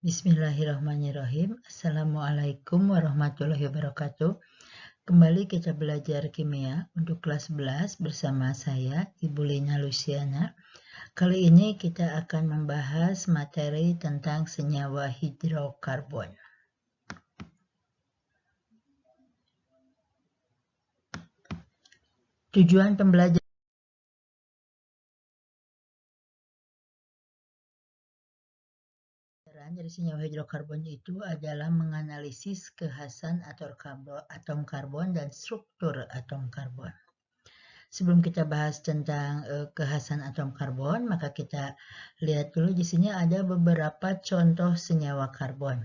Bismillahirrahmanirrahim. Assalamualaikum warahmatullahi wabarakatuh. Kembali kita belajar kimia untuk kelas 11 bersama saya, Ibu Lina Luciana. Kali ini kita akan membahas materi tentang senyawa hidrokarbon. Tujuan pembelajaran dari senyawa hidrokarbon itu adalah menganalisis kekhasan atom karbon dan struktur atom karbon. Sebelum kita bahas tentang kekhasan atom karbon, maka kita lihat dulu di sini ada beberapa contoh senyawa karbon.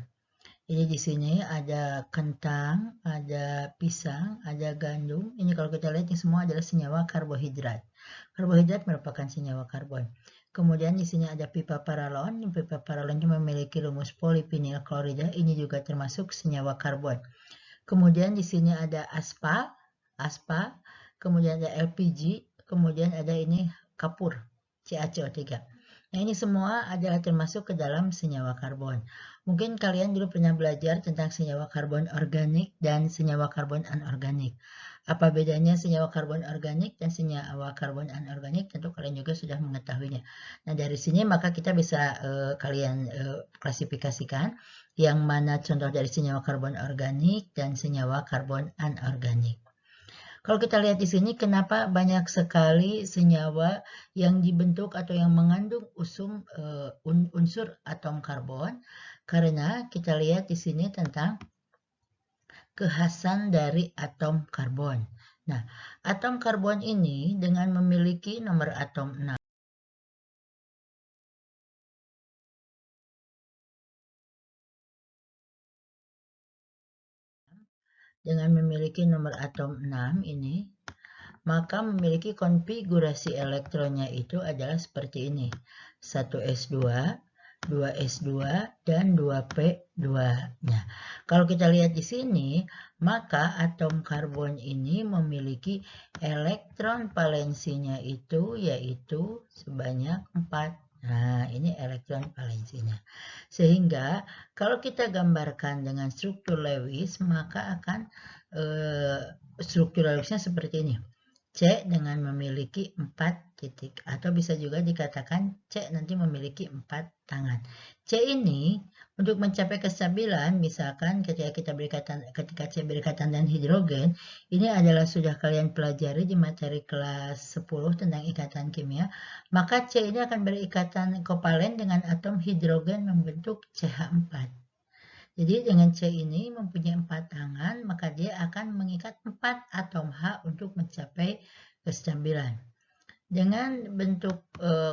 Jadi di sini ada kentang, ada pisang, ada gandum. Ini kalau kita lihat ini semua adalah senyawa karbohidrat. Karbohidrat merupakan senyawa karbon. Kemudian di sini ada pipa paralon. Pipa paralon itu memiliki rumus polivinil klorida. Ini juga termasuk senyawa karbon. Kemudian di sini ada aspa. Kemudian ada LPG. Kemudian ada ini kapur, CaCO3. Nah, ini semua adalah termasuk ke dalam senyawa karbon. Mungkin kalian dulu pernah belajar tentang senyawa karbon organik dan senyawa karbon anorganik. Apa bedanya senyawa karbon organik dan senyawa karbon anorganik? Tentu kalian juga sudah mengetahuinya. Nah, dari sini maka kita bisa kalian klasifikasikan yang mana contoh dari senyawa karbon organik dan senyawa karbon anorganik. Kalau kita lihat di sini, kenapa banyak sekali senyawa yang dibentuk atau yang mengandung unsur atom karbon? Karena kita lihat di sini tentang kekhasan dari atom karbon. Nah, atom karbon ini dengan memiliki nomor atom 6. Dengan memiliki nomor atom 6 ini, maka memiliki konfigurasi elektronnya itu adalah seperti ini. 1s2, 2s2, dan 2p2-nya. Kalau kita lihat di sini, maka atom karbon ini memiliki elektron valensinya itu yaitu sebanyak 4. Nah, ini elektron valensinya. Sehingga kalau kita gambarkan dengan struktur Lewis, maka akan struktur Lewisnya seperti ini. C dengan memiliki 4 titik, atau bisa juga dikatakan C nanti memiliki 4 tangan. C ini untuk mencapai kestabilan, misalkan ketika C berikatan dan hidrogen, ini adalah sudah kalian pelajari di materi kelas 10 tentang ikatan kimia, maka C ini akan berikatan kovalen dengan atom hidrogen membentuk CH4. Jadi dengan C ini mempunyai 4 tangan, maka dia akan mengikat 4 atom H untuk mencapai kestabilan. Dengan bentuk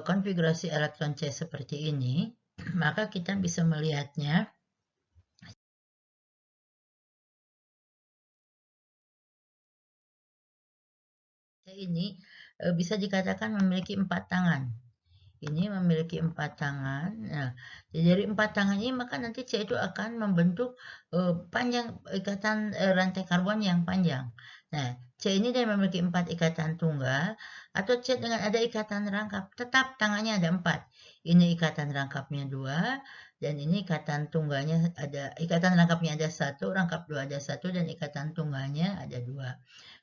konfigurasi elektron C seperti ini, maka kita bisa melihatnya C ini bisa dikatakan memiliki 4 tangan. Ini memiliki 4 tangan. Nah, dari 4 tangan ini maka nanti C itu akan membentuk panjang ikatan rantai karbon yang panjang. Nah, C ini dia memiliki 4 ikatan tunggal, atau C dengan ada ikatan rangkap, tetap tangannya ada 4. Ini ikatan rangkapnya 2, dan ini ikatan tunggalnya ada, ikatan rangkapnya ada 1, rangkap 2 ada 1, dan ikatan tunggalnya ada 2.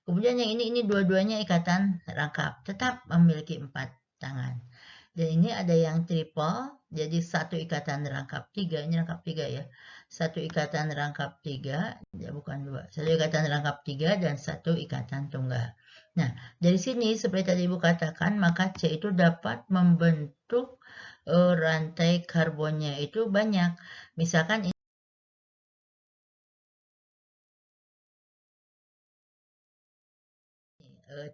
Kemudian yang ini dua-duanya ikatan rangkap, tetap memiliki 4 tangan. Dan ini ada yang triple, jadi satu ikatan rangkap 3, ini rangkap 3 ya. Satu ikatan rangkap 3, ya bukan 2. Satu ikatan rangkap 3 dan satu ikatan tunggal. Nah, dari sini seperti tadi Ibu katakan, maka C itu dapat membentuk rantai karbonnya itu banyak. Misalkan ini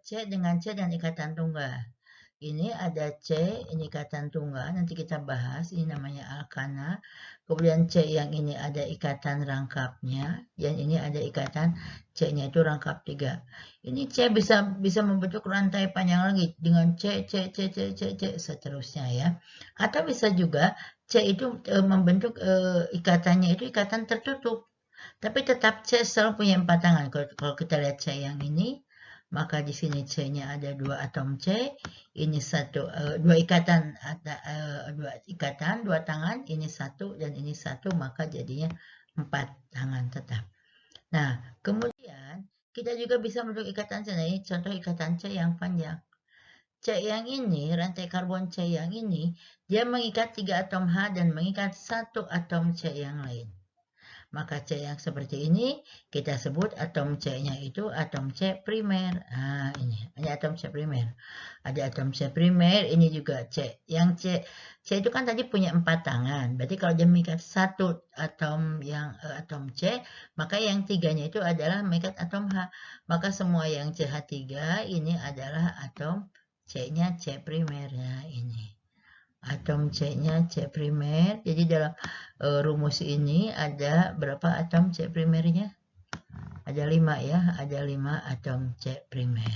C dengan C dan ikatan tunggal. Ini ada C, ini ikatan tunggal, nanti kita bahas, ini namanya alkana. Kemudian C yang ini ada ikatan rangkapnya, dan ini ada ikatan C-nya itu rangkap 3. Ini C bisa membentuk rantai panjang lagi dengan C, seterusnya ya. Atau bisa juga C itu membentuk ikatannya itu ikatan tertutup. Tapi tetap C selalu punya 4 tangan. Kalau kita lihat C yang ini, maka di sini C-nya ada 2 atom C, ini dua ikatan, ada 2 tangan, ini 1 dan ini 1, maka jadinya 4 tangan tetap. Nah, kemudian kita juga bisa membentuk ikatan C. Nah, ini contoh ikatan C yang panjang. C yang ini, rantai karbon C yang ini, dia mengikat 3 atom H dan mengikat 1 atom C yang lain. Maka C yang seperti ini kita sebut atom C-nya itu atom C primer. Nah, ini atom C primer. Ada atom C primer, ini juga C. Yang C itu kan tadi punya 4 tangan. Berarti kalau dia mengikat 1 atom atom C, maka yang 3-nya itu adalah mengikat atom H. Maka semua yang CH3 ini adalah atom C-nya C primer. Nah, ini. Atom C-nya C primer. Jadi dalam rumus ini ada berapa atom C primernya? Ada 5 ya, ada 5 atom C primer.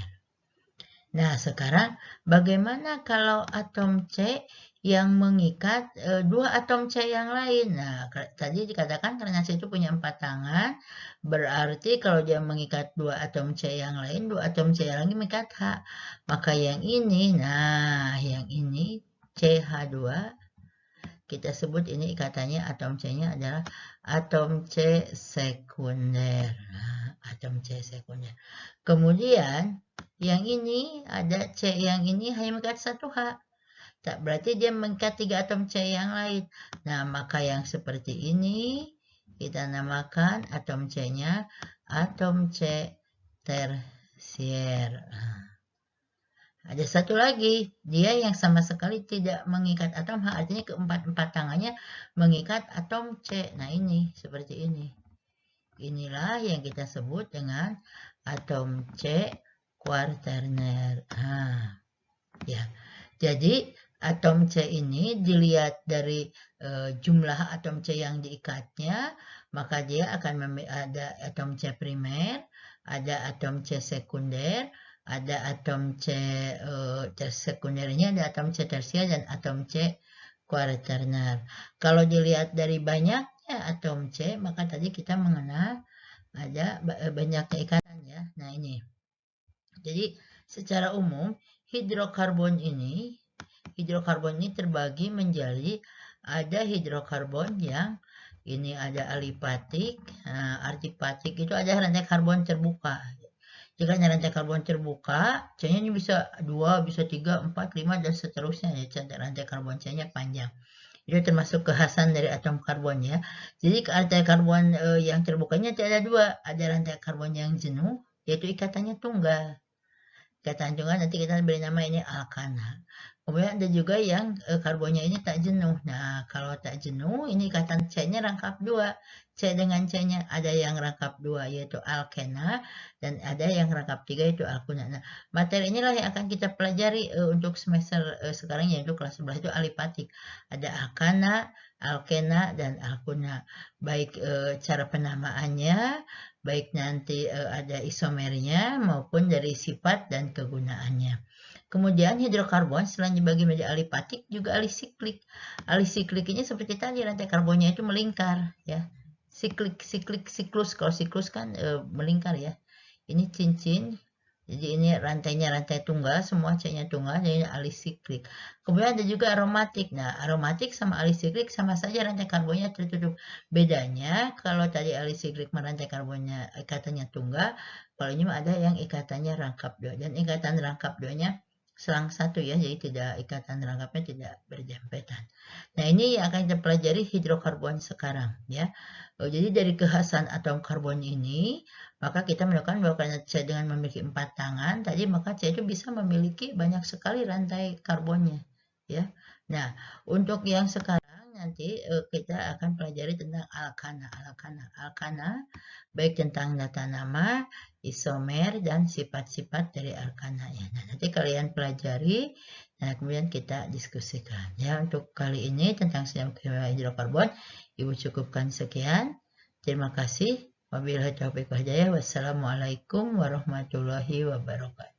Nah, sekarang bagaimana kalau atom C yang mengikat 2 atom C yang lain? Nah, tadi dikatakan karena C itu punya 4 tangan, berarti kalau dia mengikat 2 atom C yang lain, 2 atom C yang lagi mengikat H. Maka yang ini, nah yang ini CH2, kita sebut ini ikatannya atom C-nya adalah atom C sekunder. Nah, atom C sekunder. Kemudian yang ini ada C yang ini hanya mengikat 1 H. Tak berarti dia mengikat 3 atom C yang lain. Nah, maka yang seperti ini kita namakan atom C-nya atom C tersier. Ada satu lagi, dia yang sama sekali tidak mengikat atom H, artinya keempat-empat tangannya mengikat atom C. Nah, ini seperti ini. Inilah yang kita sebut dengan atom C kuaterner. Ya. Jadi atom C ini dilihat dari jumlah atom C yang diikatnya, maka dia akan ada atom C primer, ada atom C sekunder, ada atom C sekundernya, ada atom C tersier dan atom C kuaterner. Kalau dilihat dari banyaknya atom C, maka tadi kita mengenal ada banyaknya ikatan ya. Nah, ini. Jadi secara umum hidrokarbon ini terbagi menjadi ada hidrokarbon yang ini ada alipatik. Nah, alipatik itu ada rantai karbon terbuka. Jika rantai karbon terbuka, C-nya ini bisa 2, bisa 3, 4, 5, dan seterusnya. Ya, rantai karbon C-nya panjang. Itu termasuk kekhasan dari atom karbon ya. Jadi rantai karbon yang terbukanya ada 2. Ada rantai karbon yang jenuh, yaitu ikatannya tunggal. Ikatan tunggal nanti kita beri nama ini alkana. Kemudian ada juga yang karbonnya ini tak jenuh. Nah, kalau tak jenuh, ini ikatan C-nya rangkap 2. C dengan C-nya ada yang rangkap 2, yaitu alkena, dan ada yang rangkap 3, yaitu alkuna. Nah, materi inilah yang akan kita pelajari untuk semester sekarang, yaitu kelas 11 itu alipatik. Ada alkana, alkena, dan alkuna. Baik cara penamaannya, baik nanti ada isomernya maupun dari sifat dan kegunaannya. Kemudian hidrokarbon selain dibagi menjadi alipatik juga alisiklik. Alisiklik ini seperti tadi rantai karbonnya itu melingkar ya. Siklus, kalau siklus kan melingkar ya. Ini cincin. Jadi ini rantainya rantai tunggal, semua C-nya tunggal, jadi alisiklik. Kemudian ada juga aromatik. Nah, aromatik sama alisiklik sama saja rantai karbonnya tertutup. Bedanya kalau tadi alisiklik rantai karbonnya ikatannya tunggal, kalau ini ada yang ikatannya rangkap 2. Dan ikatan rangkap 2-nya selang satu ya, jadi tidak ikatan rangkapnya tidak berjampetan. Nah, ini yang akan kita pelajari hidrokarbon sekarang ya. Jadi dari kekhasan atom karbon ini, maka kita melakukan bahwa karena C dengan memiliki 4 tangan, tadi maka C itu bisa memiliki banyak sekali rantai karbonnya ya. Nah, untuk yang sekarang nanti kita akan pelajari tentang alkana, baik tentang data nama, isomer, dan sifat-sifat dari alkananya. Nah, nanti kalian pelajari, nah kemudian kita diskusikan. Ya, untuk kali ini tentang senyawa kimia hidrokarbon, Ibu cukupkan sekian. Terima kasih. Wabillahi taufiq wal hidayah. Wassalamualaikum warahmatullahi wabarakatuh.